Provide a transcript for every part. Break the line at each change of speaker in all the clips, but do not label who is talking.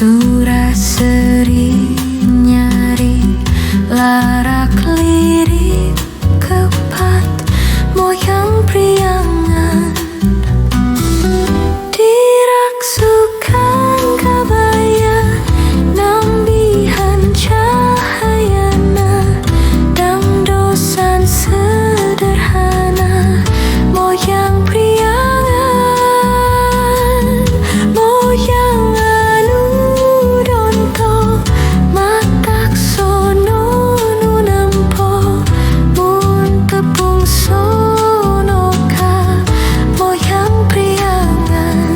Suraseri nyari larak lirik kepat moyang priangan diraksukan kabaya nambihan cahayana dang dosan sederhana moyang priangan moyang anu donto matak sono nu nempo mun tepung sonoka moyang priangan.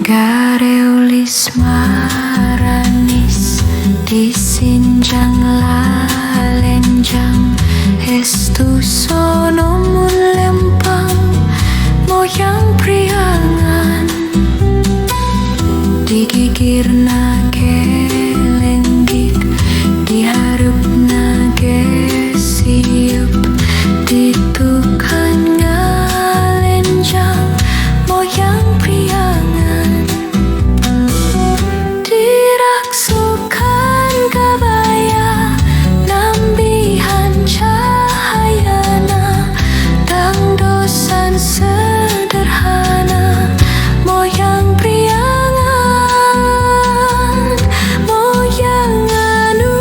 Gareulis maranis disinjang lalenjang hestu sono mulempang moyang priangan digigir nage lenggit diharup nage siup ditukan ngalenjang moyang priangan diraksukan kabaya nambihan cahayana dang dosan sederhana moyang priangan moyang anu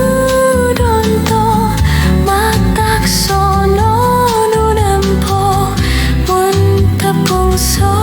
donto matak sono nu nempo mun tepung sono